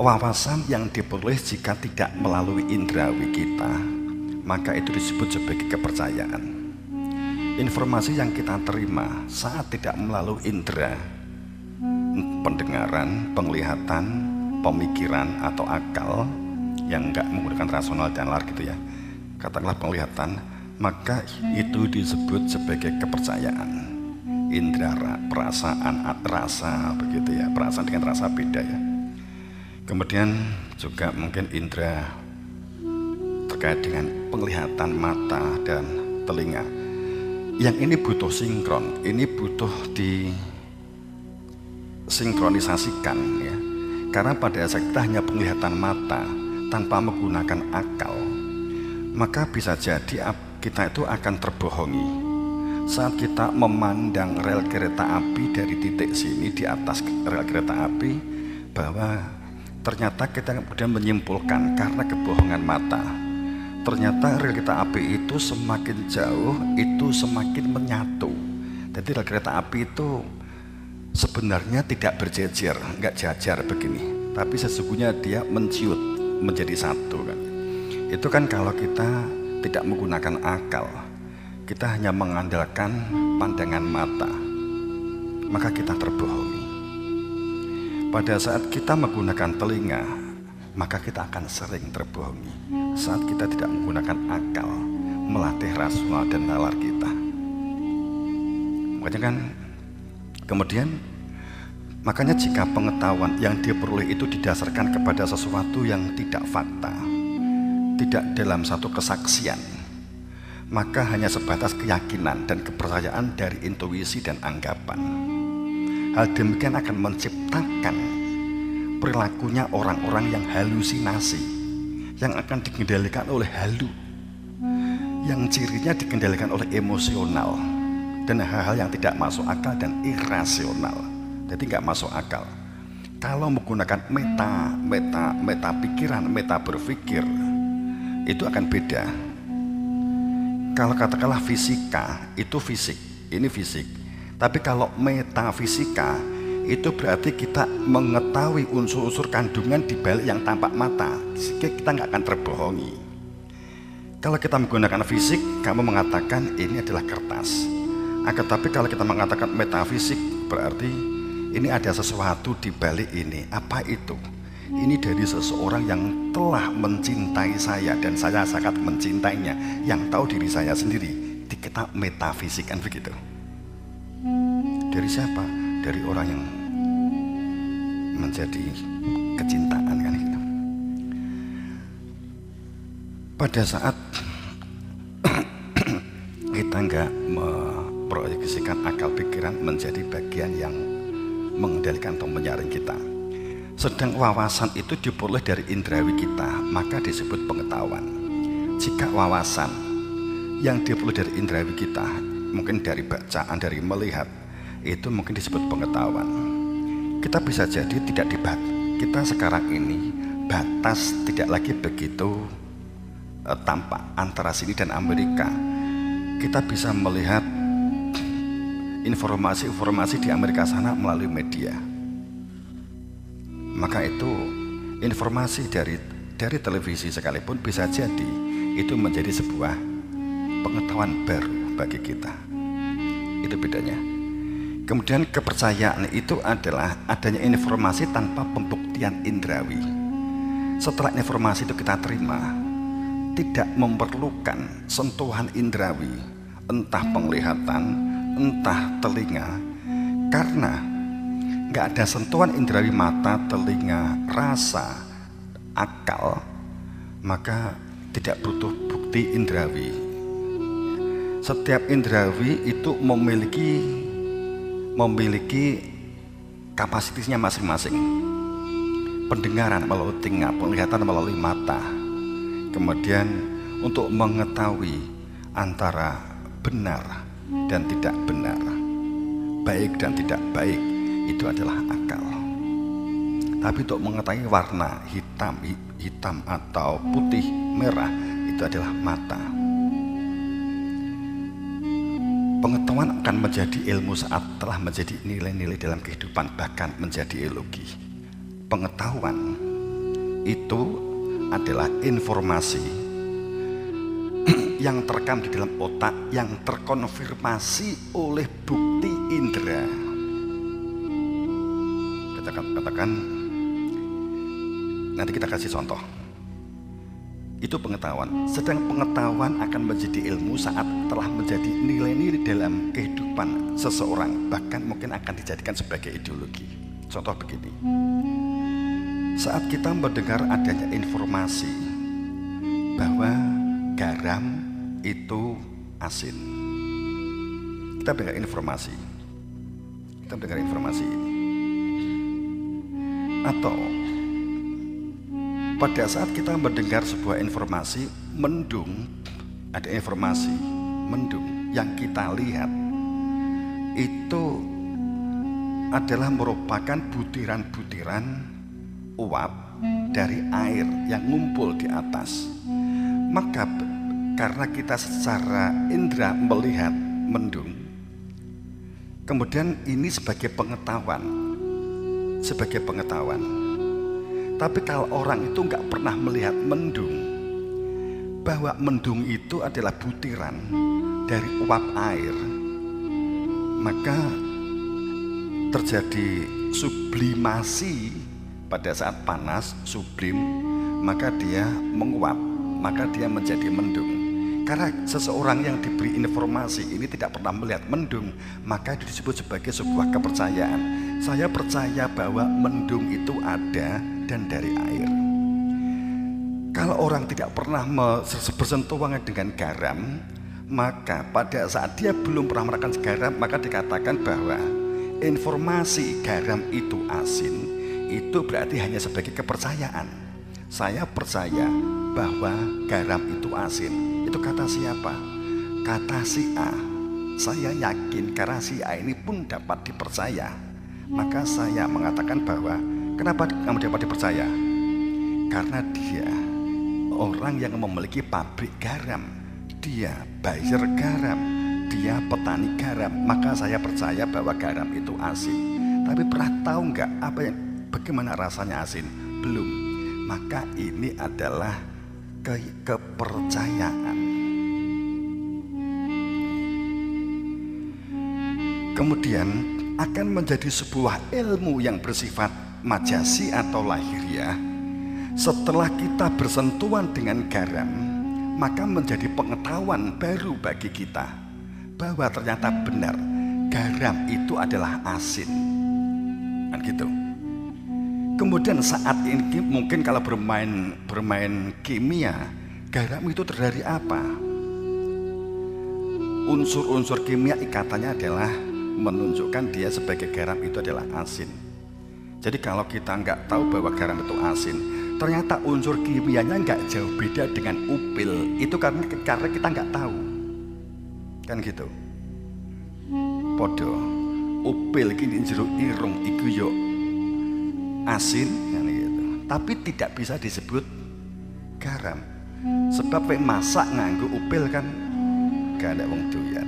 wawasan yang diperoleh jika tidak melalui indrawi kita, maka itu disebut sebagai kepercayaan. Informasi yang kita terima saat tidak melalui indera, pendengaran, penglihatan, pemikiran atau akal yang enggak menggunakan rasional dan nalar gitu ya, katakanlah penglihatan, maka itu disebut sebagai kepercayaan. Indera, perasaan, rasa begitu ya, perasaan dengan rasa beda ya. Kemudian juga mungkin indera terkait dengan penglihatan mata dan telinga. Yang ini butuh sinkron, ini butuh disinkronisasikan ya. Karena pada saat kita hanya penglihatan mata tanpa menggunakan akal, maka bisa jadi kita itu akan terbohongi. Saat kita memandang rel kereta api dari titik sini di atas rel kereta api, bahwa ternyata kita kemudian menyimpulkan karena kebohongan mata, ternyata rel kereta api itu semakin jauh itu semakin menyatu. Jadi rel kereta api itu sebenarnya tidak berjejer, enggak jajar begini, tapi sesungguhnya dia menciut menjadi satu kan. Itu kan kalau kita tidak menggunakan akal, kita hanya mengandalkan pandangan mata, maka kita terbohongi. Pada saat kita menggunakan telinga, maka kita akan sering terbohongi. Saat kita tidak menggunakan akal, melatih rasional dan nalar kita. Makanya kan kemudian, makanya jika pengetahuan yang diperoleh itu didasarkan kepada sesuatu yang tidak fakta, tidak dalam satu kesaksian, maka hanya sebatas keyakinan dan kepercayaan dari intuisi dan anggapan. Hal demikian akan menciptakan perilakunya orang-orang yang halusinasi, yang akan dikendalikan oleh halu, yang cirinya dikendalikan oleh emosional dan hal-hal yang tidak masuk akal dan irasional. Jadi nggak masuk akal. Kalau menggunakan meta pikiran, meta berpikir, itu akan beda. Kalau katakanlah fisika, itu fisik, ini fisik. Tapi kalau metafisika, itu berarti kita mengetahui unsur-unsur kandungan di balik yang tampak mata, sehingga kita nggak akan terbohongi. Kalau kita menggunakan fisik, kamu mengatakan ini adalah kertas. Tapi kalau kita mengatakan metafisik, berarti ini ada sesuatu di balik ini. Apa itu? Ini dari seseorang yang telah mencintai saya dan saya sangat mencintainya, yang tahu diri saya sendiri. Kita metafisik kan begitu. Dari siapa? Dari orang yang menjadi kecintaan kan gitu. Pada saat kita nggak memproyeksikan akal pikiran menjadi bagian yang mengendalikan atau menyaring kita, sedang wawasan itu diperoleh dari indrawi kita, maka disebut pengetahuan. Jika wawasan yang diperoleh dari indrawi kita, mungkin dari bacaan, dari melihat, itu mungkin disebut pengetahuan. Kita bisa jadi tidak kita sekarang ini batas tidak lagi begitu tampak antara sini dan Amerika. Kita bisa melihat informasi-informasi di Amerika sana melalui media. Maka itu informasi dari televisi sekalipun bisa jadi itu menjadi sebuah pengetahuan baru bagi kita. Itu bedanya. Kemudian kepercayaan itu adalah adanya informasi tanpa pembuktian indrawi. Setelah informasi itu kita terima, tidak memerlukan sentuhan indrawi, entah penglihatan, entah telinga, karena nggak ada sentuhan indrawi mata, telinga, rasa, akal, maka tidak butuh bukti indrawi. Setiap indrawi itu memiliki kapasitasnya masing-masing. Pendengaran melalui telinga, penglihatan melalui mata. Kemudian untuk mengetahui antara benar dan tidak benar, baik dan tidak baik, itu adalah akal. Tapi untuk mengetahui warna hitam atau putih, merah, itu adalah mata. Pengetahuan akan menjadi ilmu saat telah menjadi nilai-nilai dalam kehidupan, bahkan menjadi ideologi. Pengetahuan itu adalah informasi yang terekam di dalam otak, yang terkonfirmasi oleh bukti indera. Kita katakan, nanti kita kasih contoh. Itu pengetahuan. Sedang pengetahuan akan menjadi ilmu saat telah menjadi nilai-nilai dalam kehidupan seseorang, bahkan mungkin akan dijadikan sebagai ideologi. Contoh begini, saat kita mendengar adanya informasi bahwa garam itu asin, kita mendengar informasi ini. Atau pada saat kita mendengar sebuah informasi mendung, ada informasi mendung yang kita lihat itu adalah merupakan butiran-butiran uap dari air yang ngumpul di atas. Maka karena kita secara indera melihat mendung, kemudian ini sebagai pengetahuan. Tapi kalau orang itu nggak pernah melihat mendung, bahwa mendung itu adalah butiran dari uap air, maka terjadi sublimasi. Pada saat panas, sublim, maka dia menguap, maka dia menjadi mendung. Karena seseorang yang diberi informasi ini tidak pernah melihat mendung, maka itu disebut sebagai sebuah kepercayaan. Saya percaya bahwa mendung itu ada dan dari air. Kalau orang tidak pernah bersentuhan dengan garam, maka pada saat dia belum pernah merasakan garam, maka dikatakan bahwa informasi garam itu asin, itu berarti hanya sebagai kepercayaan. Saya percaya bahwa garam itu asin. Itu kata siapa? Kata si A. Saya yakin karena si A ini pun dapat dipercaya. Maka saya mengatakan bahwa kenapa kamu dapat dipercaya? Karena dia orang yang memiliki pabrik garam, dia buyer garam, dia petani garam. Maka saya percaya bahwa garam itu asin. Tapi pernah tahu nggak bagaimana rasanya asin? Belum. Maka ini adalah kepercayaan. Kemudian akan menjadi sebuah ilmu yang bersifat majasi atau lahiriah. Setelah kita bersentuhan dengan garam, maka menjadi pengetahuan baru bagi kita bahwa ternyata benar garam itu adalah asin. Kan gitu. Kemudian saat ini mungkin kalau bermain kimia, garam itu terdiri apa? Unsur-unsur kimia ikatannya adalah menunjukkan dia sebagai garam itu adalah asin. Jadi kalau kita nggak tahu bahwa garam itu asin, ternyata unsur kimianya nggak jauh beda dengan upil. Itu karena kita nggak tahu, kan gitu. Podo upil kini jero irung iku yo asin, kan gitu. Tapi tidak bisa disebut garam, sebab masak nganggo upil kan gak ada wong doyan.